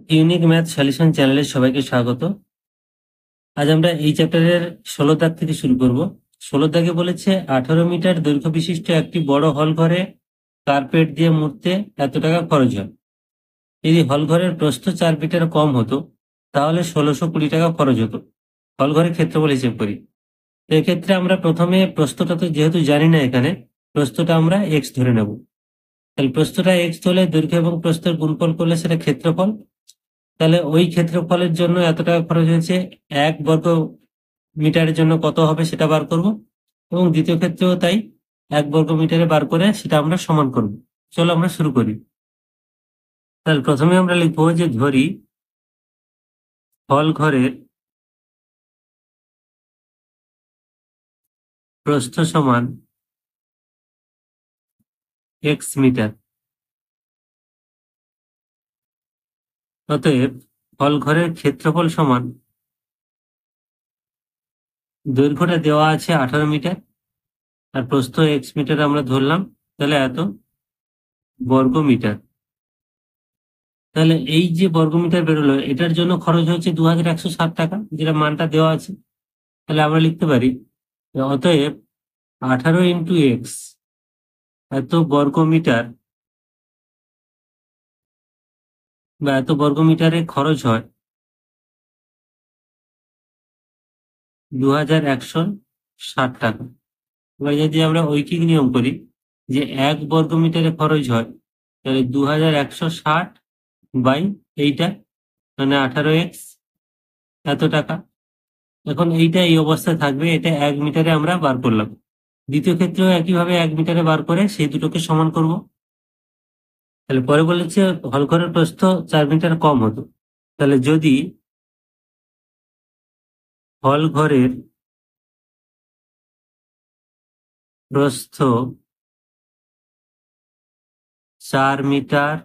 Unique math solution চ্যানেলে সবাইকে স্বাগত। আজ আমরা এই চ্যাপ্টারের 16 দাগ থেকে শুরু করব। 16 দাগে বলেছে 18 মিটার দৈর্ঘ্য বিশিষ্ট একটি বড় হল ঘরে কার্পেট দিয়ে মুড়তে এত টাকা খরচ হয়। যদি হল ঘরের প্রস্থ 4 মিটার কম হতো তাহলে 1620 টাকা খরচ হতো। হল ঘরের ক্ষেত্রফল হিসেব করি। তো এক্ষেত্রে আমরা প্রথমে প্রস্থটা তো যেহেতু জানি না, এখানে প্রস্থটা আমরা এক্স ধরে নেব। তাহলে প্রস্থটা এক্স হলে দৈর্ঘ্য এবং প্রস্থের গুণফল করলে সেটা ক্ষেত্রফল। তাহলে ওই ক্ষেত্রফলের জন্য এত টাকা খরচ হয়েছে, 1 বর্গ মিটারের জন্য কত হবে সেটা বার করব, এবং দ্বিতীয় ক্ষেত্রেও তাই 1 বর্গ মিটারে বার করে সেটা আমরা সমান করব। চলো আমরা শুরু করি। তাহলে প্রথমে আমরা লিখবো যে ধরি হল ঘরের প্রস্থ সমান এক্স মিটার। অতএব হল ঘরের ক্ষেত্রফল সমান, দৈর্ঘ্যটা দেওয়া আছে 18 মিটার আর প্রস্থ এক্স মিটার আমরা ধরলাম, তাহলে এত বর্গ মিটার। তাহলে এই যে বর্গমিটার বেরোলো এটার জন্য খরচ হচ্ছে 2160 টাকা, যেটা মানটা দেওয়া আছে। তাহলে আমরা লিখতে পারি যে অতএব 18 × x এত বর্গমিটার বা এত বর্গমিটারে খরচ হয় 2160 টাকা। এবার যদি আমরা ঐকিক নিয়ম করি যে 1 বর্গমিটারে খরচ হয়, তাহলে 2160 বাই এইটা, মানে 18x এত টাকা। এখন এইটা এই অবস্থায় থাকবে, এটা 1 মিটারে আমরা বার করলাম। দ্বিতীয় ক্ষেত্রেও একইভাবে 1 মিটারে বার করে সেই দুটোকে সমান করব। তাহলে পরে বলেছে হল ঘরের প্রস্থ 4 মিটার কম হতো। তাহলে যদি হল ঘরের প্রস্থ 4 মিটার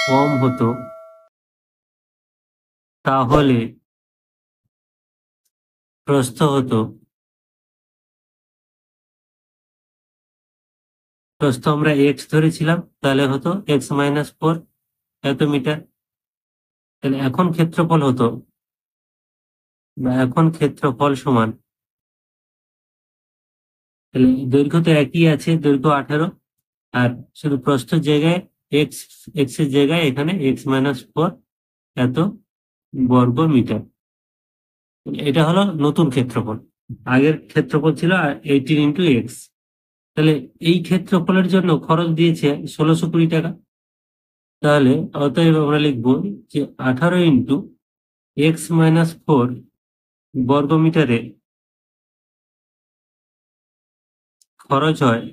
কম হতো তাহলে প্রস্থ হতো, প্রস্থ আমরা এক্স ধরেছিলাম, তাহলে হতো x-4 এত মিটার। তাহলে এখন ক্ষেত্রফল হতো, বা এখন ক্ষেত্রফল সমান, তাহলে দৈর্ঘ্য তো একই আছে, দৈর্ঘ্য 18, আর শুধু প্রস্থের জায়গায় এক্স, এক্স এর জায়গায় এখানে x-4 এত বর্গ মিটার। এটা হলো নতুন ক্ষেত্রফল। আগের ক্ষেত্রফল ছিল 18 × x। তাহলে এই ক্ষেত্রফলের জন্য খরচ দিয়েছে 1620 টাকা। তাহলে অতএব আমরা লিখবো যে 18 × x-4 বর্গমিটারে খরচ হয়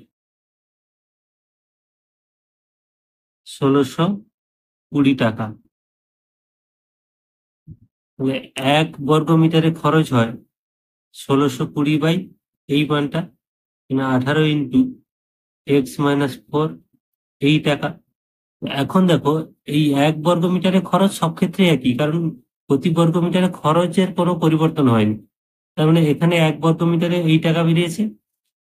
1620 টাকা। তাহলে 1 বর্গমিটারে খরচ হয় 1620 বাই এই মানটা, 18 × x-4 এই টাকা। এখন দেখো এই 1 বর্গমিটারে খরচ সব ক্ষেত্রে একই, কারণ প্রতি বর্গমিটারে খরচের কোনো পরিবর্তন হয়নি। তার মানে এখানে 1 বর্গমিটারে এই টাকা বেরিয়েছে,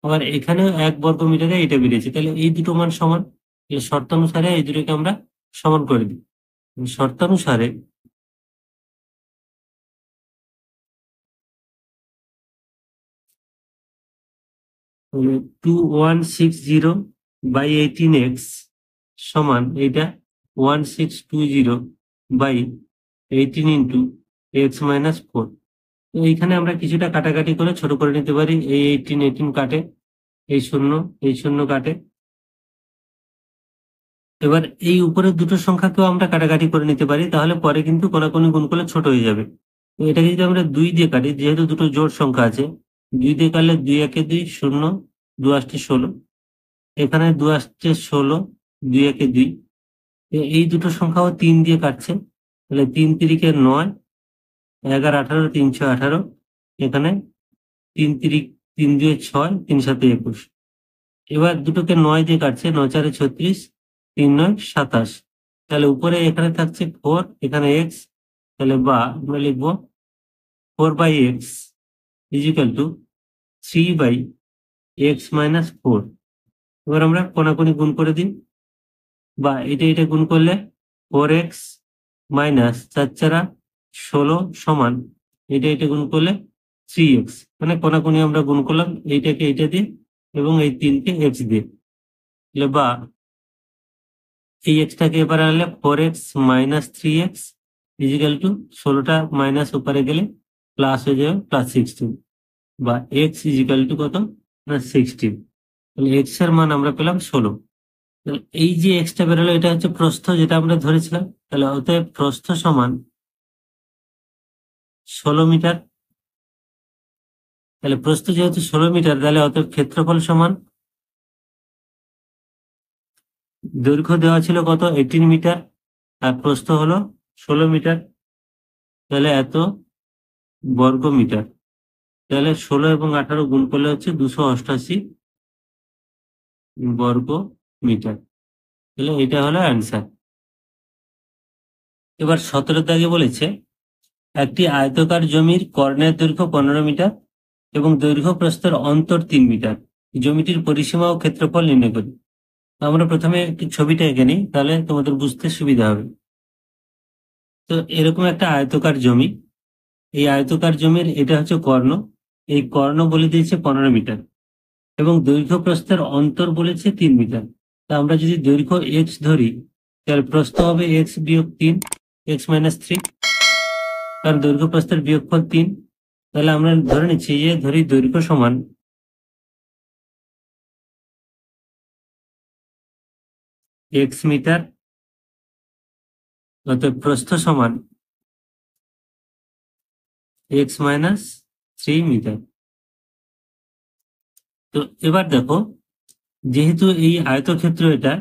আবার এখানেও 1 বর্গমিটারে এইটা বেরিয়েছে। তাহলে এই দুটো মান সমান। এই শর্তানুসারে এই দুটোকে আমরা সমান করে দিই। শর্তানুসারে 2160 বাই 18x সমান এইটা 1620 বাই 18 × x-4। তো এইখানে আমরা কিছুটা কাটাকাটি করে ছোট করে নিতে পারি। এই 18 কাটে, এই শূন্য, এই শূন্য কাটে। এবার এই উপরের দুটো সংখ্যাকেও আমরা কাটাকাটি করে নিতে পারি, তাহলে পরে কিন্তু কোনাকুনি গুণ করলে ছোট হয়ে যাবে। তো এটাকে যদি আমরা 2 দিয়ে কাটি, যেহেতু দুটো জোড় সংখ্যা আছে, 2 দিয়ে কাটলে 2 একে 2, শূন্য, 2 আসছে 16, এখানে 2 আসছে 16, 2 একে 2। এই দুটো সংখ্যাও 3 দিয়ে কাটছে, তাহলে 3 তিরিকে 9, 11 18, 318, এখানে 3 তিরিক 3 2 6, 3 7 21। এবার দুটোকে 9 দিয়ে কাটছে, 9 4 36, 3 9 27। তাহলে উপরে এখানে থাকছে 4, এখানে এক্স, তাহলে বা আমরা লিখবো 4/x ইজিক্যাল টু 3/x-4। এবার আমরা কোনাকুনি গুণ করে দিই। বা এটা গুণ করলে 4x মাইনাস 4×4 = 16 এটা গুণ করলে 3x, মানে কোনাকুনি আমরা গুণ করলাম এইটাকে এইটা দিয়ে এবং এই 3কে x দিয়ে, বা এই এক্সটাকে এবারে আনলে 4x minus 3x is equal to 16টা মাইনাস উপরে গেলে প্লাস হয়ে যাবে +16, বা x ইজিক্যাল টু কত না 16। তাহলে x এর মান আমরা পেলাম 16। এই যে এক্সটা বেরোলো এটা হচ্ছে প্রস্থ যেটা আমরা ধরেছিলাম। তাহলে অতএব প্রস্থ সমান 16 মিটার। তাহলে প্রস্থ যেহেতু 16 মিটার, তাহলে অতএব ক্ষেত্রফল সমান, দৈর্ঘ্য দেওয়া ছিল কত 18 মিটার আর প্রস্থ হলো 16 মিটার, তাহলে এত বর্গ মিটার। তাহলে 16 এবং 18 গুণ করলে হচ্ছে 288 বর্গ মিটার। তাহলে এটা হলো অ্যান্সার। এবার 17 দাগে বলেছে একটি আয়তকার জমির কর্ণের দৈর্ঘ্য 15 মিটার এবং দৈর্ঘ্য প্রস্থের অন্তর 3 মিটার। জমিটির পরিসীমা ও ক্ষেত্রফল নির্ণয় করি। আমরা প্রথমে একটি ছবিটা এঁকে নিই, তাহলে তোমাদের বুঝতে সুবিধা হবে। তো এরকম একটা আয়তকার জমি, এই আয়তকার জমির এটা হচ্ছে কর্ণ, এই কর্ণ বলে দিয়েছে 15 মিটার এবং দৈর্ঘ্য প্রস্থের অন্তর বলেছে 3 মিটার। তা আমরা যদি দৈর্ঘ্য x ধরি, তাহলে প্রস্থ হবে x বিয়োগ 3, x মাইনাস 3, কারণ দৈর্ঘ্য প্রস্থের বিয়োগফল 3। তাহলে আমরা ধরে নিচ্ছি যে ধরি দৈর্ঘ্য সমান x মিটার, অতএব প্রস্থ সমান x মাইনাস 3 মিটার। তো এবার দেখো, যেহেতু এই আয়তক্ষেত্র এটা,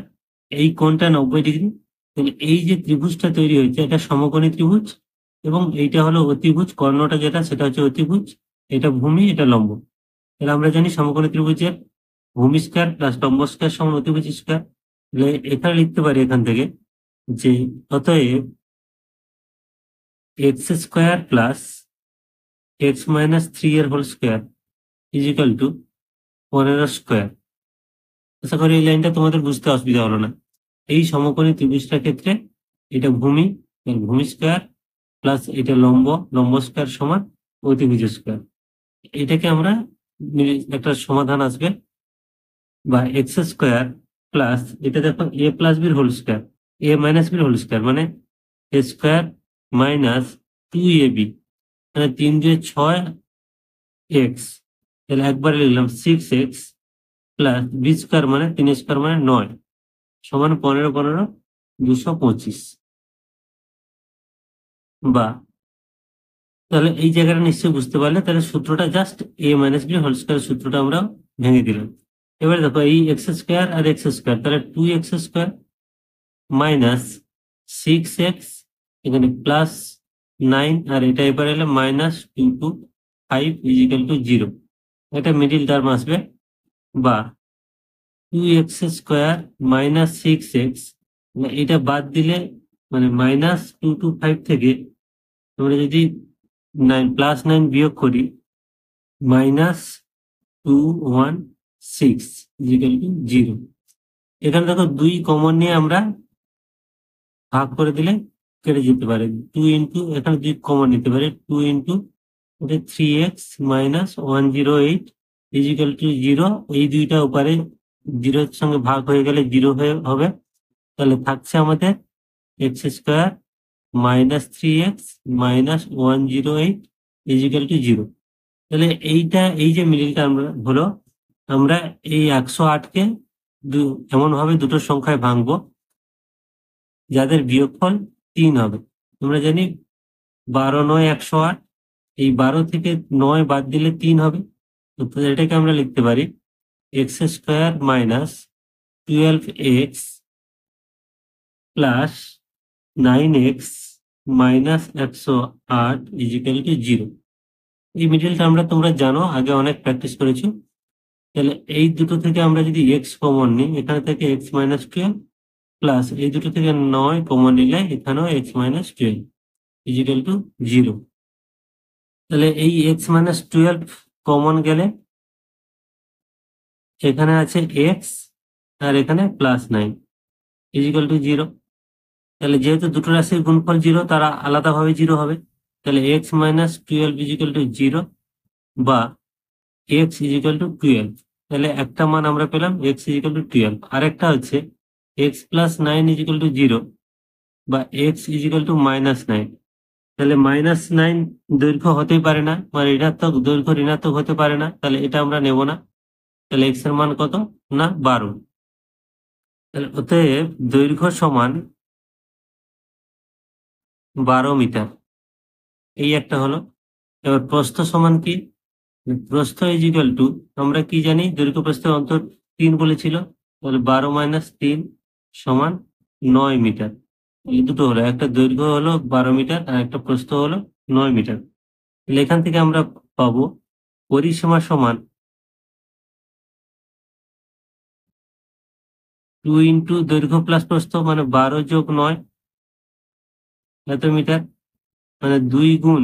এই কোণটা 90 ডিগ্রি, তাহলে এই যে ত্রিভুজটা তৈরি হয়েছে এটা সমকোণী ত্রিভুজ এবং এইটা হলো অতিভুজ, কর্ণটা যেটা সেটা হচ্ছে অতিভুজ, এটা ভূমি এটা লম্ব। তাহলে আমরা জানি সমকোণী ত্রিভুজের ভূমি স্কয়ার প্লাস লম্ব স্কয়ার সমান অতিভুজ স্কয়ার। তাহলে এখানে লিখতে পারি এখান থেকে যে অতএব x square plus x minus 3 এর whole square is equal to 15 square. আশা করি এই লাইনটা তোমাদের বুঝতে অসুবিধা হলো না। এই সমকোণী ত্রিভুজটার ক্ষেত্রে এটা ভূমি, ভূমি স্কয়ার প্লাস এটা লম্ব, লম্ব স্কয়ার সমান অতিভুজ স্কয়ার। এটাকে আমরা একটা সমাধান আসবে, বা এক্স স্কয়ার প্লাস এটা দেখো এ প্লাস বির হোল স্কয়ার, এ মাইনাস বির হোল স্কয়ার মানে এ স্কয়ার মাইনাস 2ab, মানে 3×6 x, তাহলে একবারে লিখলাম 6x প্লাস বি স্কয়ার মানে 3 স্কয়ার মানে 9 সমান 15 225। বা তাহলে এই জায়গাটা নিশ্চয়ই বুঝতে পারলে, তাহলে সূত্রটা just a minus B whole square সূত্রটা আমরা ভেঙে দিলাম। এবার দেখো এই এক্স স্কয়ার আর এক্স স্কয়ার, তাহলে 2x স্কয়ার মাইনাস 6x, এখানে প্লাস 9 আর এটা এবার এলে মাইনাস 2×5 ইজিক্যাল টু 0, এটা মিডিল টার্ম আসবে। বা 2x স্কয়ার মাইনাস 6x, এটা বাদ দিলে মানে মাইনাস 2×5 থেকে আমরা যদি 9 প্লাস 9 বিয়োগ করি মাইনাস 216 ইজিক্যাল টু 0। এখানে দেখো 2 কমন নিয়ে আমরা ভাগ করে দিলে কেটে যেতে পারে, 2 ইন্টু এখানে 2 কমন নিতে পারে, 2 into 3x minus 108 is equal to 0। এই দুইটা উপরে 0 এর সঙ্গে ভাগ হয়ে গেলে 0 হয়ে হবে। তাহলে থাকছে আমাদের x square minus 3x minus 108 is equal to 0। তাহলে এইটা এই যে মিডিল টার্ম হলো, আমরা এই 108কে এমন ভাবে দুটো সংখ্যায় ভাঙবো যাদের বিয়োগফল 3 হবে। আমরা জানি 12 9 108, এই 12 থেকে 9 বাদ দিলে 3 হবে। তো এটাকে আমরা লিখতে পারি x square minus 12x plus 9x minus 108 is equal to 0। এই মিডিল টার্মটা তোমরা জানো, আগে অনেক প্র্যাকটিস করেছো। তাহলে এই দুটো থেকে আমরা যদি এক্স কমন নিই, এখানে থেকে এক্স মাইনাস 12 প্লাস এই দুটো থেকে 9 কমন নিলে এখানেও এক্স মাইনাস 12 ইজিক্যাল টু 0। তাহলে এই এক্স মাইনাস 12 কমন গেলে এখানে আছে এক্স আর এখানে +9, ইজিক্যাল টু 0। তাহলে যেহেতু দুটো রাশির গুণফল 0, তারা আলাদাভাবে 0 হবে। তাহলে এক্স মাইনাস 12 ইজিক্যাল টু 0 বা এক্স ইজিক্যাল টু 12। তাহলে একটা মান আমরা পেলাম এক্স ইজিক্যাল টু 12। আরেকটা হচ্ছে এক্স প্লাস 9 ইজিক্যাল টু 0 বা এক্স ইজিক্যাল টু -9। তাহলে -9 দৈর্ঘ্য হতেই পারে না, মানে ঋণাত্মক দৈর্ঘ্য ঋণাত্মক হতে পারে না, তাহলে এটা আমরা নেব না। তাহলে এক্স এর মান কত না 12। তাহলে অতএব দৈর্ঘ্য সমান 12 মিটার, এই একটা হলো। এবার প্রস্থ সমান কি? প্রস্থ ইজিক্যাল টু, আমরা কি জানি, দৈর্ঘ্য প্রস্থের অন্তর 3 বলেছিল। তাহলে 12 মাইনাস 3 সমান 9 মিটার। এই দুটো হলো, একটা দৈর্ঘ্য হলো 12 মিটার আর একটা প্রস্থ হলো 9 মিটার। তাহলে এখান থেকে আমরা পাবো পরিসীমা সমান 2 ইন্টু দৈর্ঘ্য প্লাস প্রস্থ, মানে 12 যোগ 9 এত মিটার, মানে 2 গুণ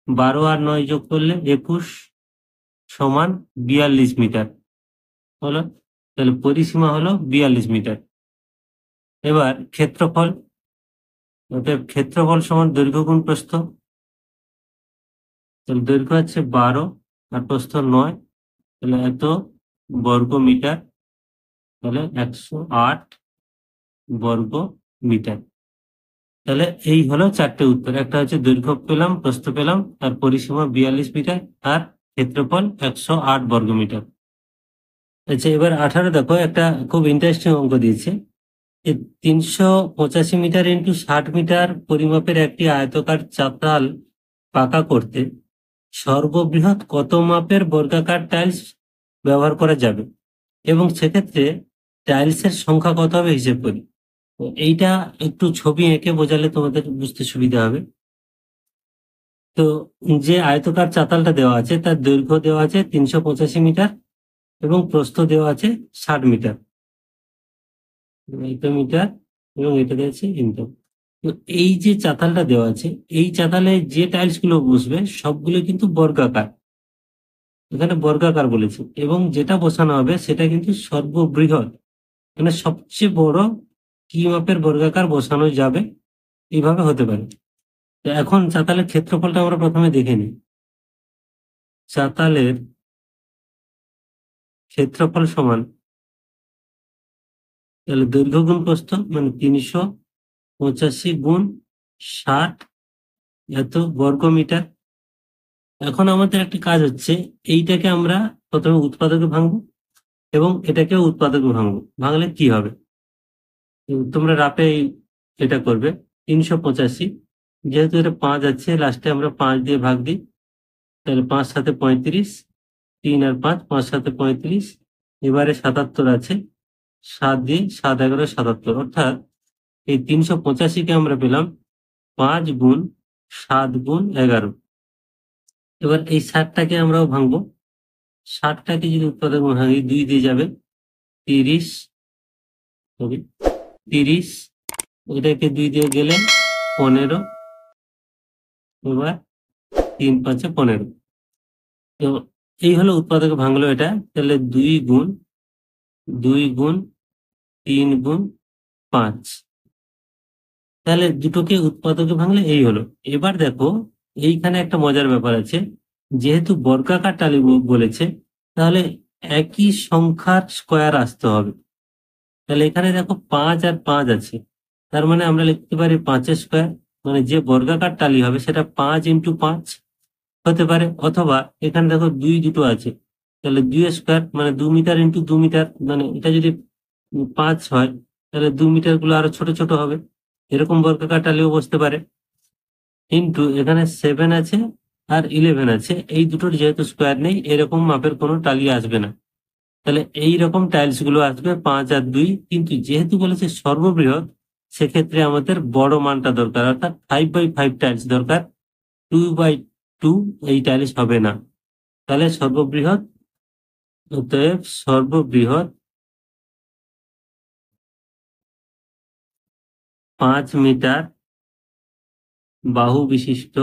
12 আর 9 যোগ করলে 21 সমান 42 মিটার হলো। তাহলে পরিসীমা হলো 42 মিটার। এবার ক্ষেত্রফল, অতএব ক্ষেত্রফল সমান দৈর্ঘ্য গুণ প্রস্থ। তাহলে দৈর্ঘ্য হচ্ছে 12 আর প্রস্থ 9, তাহলে এত বর্গ মিটার, তাহলে 108 বর্গ মিটার। তাহলে এই হলো চারটে উত্তর, একটা হচ্ছে দৈর্ঘ্য পেলাম, প্রস্থ পেলাম, আর পরিসীমা 42 মিটার, আর ক্ষেত্রফল 108 বর্গ মিটার। আচ্ছা, এবার 18 দেখো, একটা খুব ইন্টারেস্টিং অঙ্ক দিয়েছে। 385 মিটার ইন্টু 60 মিটার পরিমাপের একটি আয়তকার চাতাল পাকা করতে সর্ববৃহৎ কত মাপের বর্গাকার টাইলস ব্যবহার করা যাবে, এবং সেক্ষেত্রে টাইলসের সংখ্যা কত হবে হিসেব করি। তো এইটা একটু ছবি এঁকে বোঝালে তোমাদের বুঝতে সুবিধা হবে। তো যে আয়তকার চাতালটা দেওয়া আছে তার দৈর্ঘ্য দেওয়া আছে 385 মিটার এবং প্রস্থ দেওয়া আছে 60 মিটার, এটা মিটার এবং এটা দিয়েছে ইন্টু। তো এই যে চাতালটা দেওয়া আছে, এই চাতালে যে টাইলস গুলো বসবে সবগুলো কিন্তু বর্গাকার, এখানে বর্গাকার বলেছে, এবং যেটা বসানো হবে সেটা কিন্তু সর্ববৃহৎ, মানে সবচেয়ে বড় কি মাপের বর্গাকার বসানো যাবে, এইভাবে হতে পারে। তো এখন চাতালের ক্ষেত্রফলটা আমরা প্রথমে দেখে নিই। চাতালের ক্ষেত্রফল সমান, তাহলে দৈর্ঘ্য গুণ প্রস্থ, মানে 385 গুণ 60 এত বর্গ মিটার। এখন আমাদের একটা কাজ হচ্ছে, এইটাকে আমরা প্রথমে উৎপাদকে ভাঙবো এবং এটাকেও উৎপাদকে ভাঙবো। ভাঙলে কি হবে তোমরা রাপে এটা করবে। 385, যেহেতু এটা 5 আছে, লাস্টে আমরা 5 দিয়ে ভাগ দিই, তাহলে 5 সাথে 35, 3 আর 5, 5 সাথে 35, এবারে 77 আছে, 7 দিয়ে 7 11 77, অর্থাৎ এই 385-কে আমরা পেলাম 5 গুণ 7 গুণ 11। এবার এই 60টাকে আমরাও ভাঙবো। 60টাকে যদি উৎপাদক ভাঙি, 2 দিয়ে যাবে 30, সরি 30, ওইটাকে 2 দিয়ে গেলে 15, এবার 3 5 15। তো এই হলো উৎপাদকে ভাঙলো এটা। তাহলে 2 গুণ 3 গুণ 5, তাহলে দুটোকে উৎপাদকে ভাঙলে এই হলো। এবার দেখো, এইখানে একটা মজার ব্যাপার আছে, যেহেতু বর্গাকার টালি বলেছে, তাহলে একই সংখ্যার স্কোয়ার আসতে হবে। তাহলে এখানে দেখো 5 আর 5 আছে, তার মানে আমরা লিখতে পারি 5-এর স্কোয়ার, মানে যে বর্গাকার টালি হবে সেটা 5 ইন্টু 5 হতে পারে। অথবা এখানে দেখো 2 দুটো আছে, তাহলে 2 স্কোয়ার মানে 2 মিটার ইন্টু 2 মিটার, মানে এটা যদি 5 হয়, তাহলে 2 মিটার গুলো আরো ছোট ছোট হবে, এরকম বর্গাকার টালিও বসতে পারে। কিন্তু এখানে 7 আছে আর 11 আছে, এই দুটোর যেহেতু স্কোয়ার নেই, এরকম মাপের কোনো টালি আসবে না। তাহলে এই রকম টাইলস গুলো আসবে 5 আর 2, কিন্তু যেহেতু বলেছে সর্ববৃহৎ, সেক্ষেত্রে আমাদের বড় মানটা দরকার, অর্থাৎ 5/5 টাইলস দরকার, 2/2 এই টাইলস হবে না। তাহলে সর্ববৃহৎ, অতএব সর্ববৃহৎ 5 মিটার বাহু বিশিষ্ট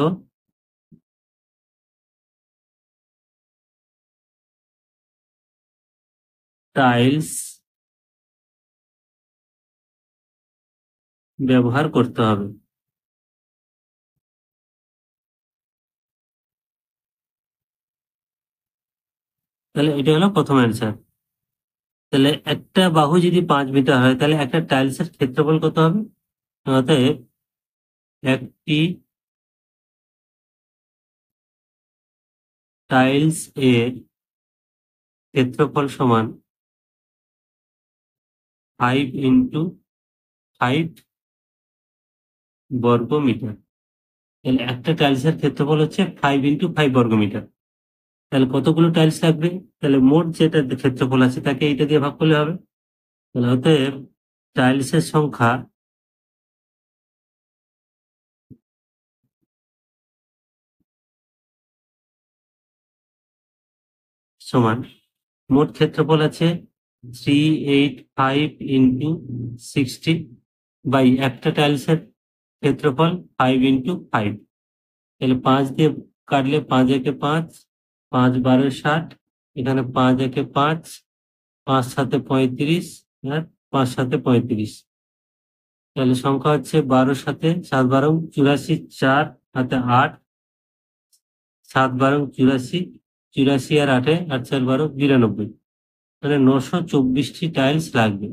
টাইলস ব্যবহার করতে হবে। তাহলে এটা হলো প্রথম অ্যান্সার। তাহলে একটা বাহু যদি 5 মিটার হয় তাহলে একটা টাইলসের ক্ষেত্রফল কত হবে? অতএব একটি টাইলস এর ক্ষেত্রফল সমান 5 × 5 বর্গ মিটার। তাহলে একটা টাইলসের ক্ষেত্রফল হচ্ছে 5 × 5 বর্গ মিটার। তাহলে কতগুলো টাইলস লাগবে? তাহলে মোট যেটা ক্ষেত্রফল আছে তাকে এইটা দিয়ে ভাগ করলে হবে। তাহলে অতএব টাইলসের সংখ্যা সমান, মোট ক্ষেত্রফল আছে 385 × 60 বাই একটা টাইলসের ক্ষেত্রফল 5 × 5। তাহলে 5 দিয়ে কাটলে 5 × 1 = 5, 5 × 12 = 60, এখানে 5 × 1 = 5, 5 × 7 = 35, আর 5 × 7 = 35। তাহলে সংখ্যা হচ্ছে 12 × 7 = 84, 4 × 8, 7 × 84, 84 আর 8, 8 × 4 = 92। মানে 924টি টাইলস লাগবে।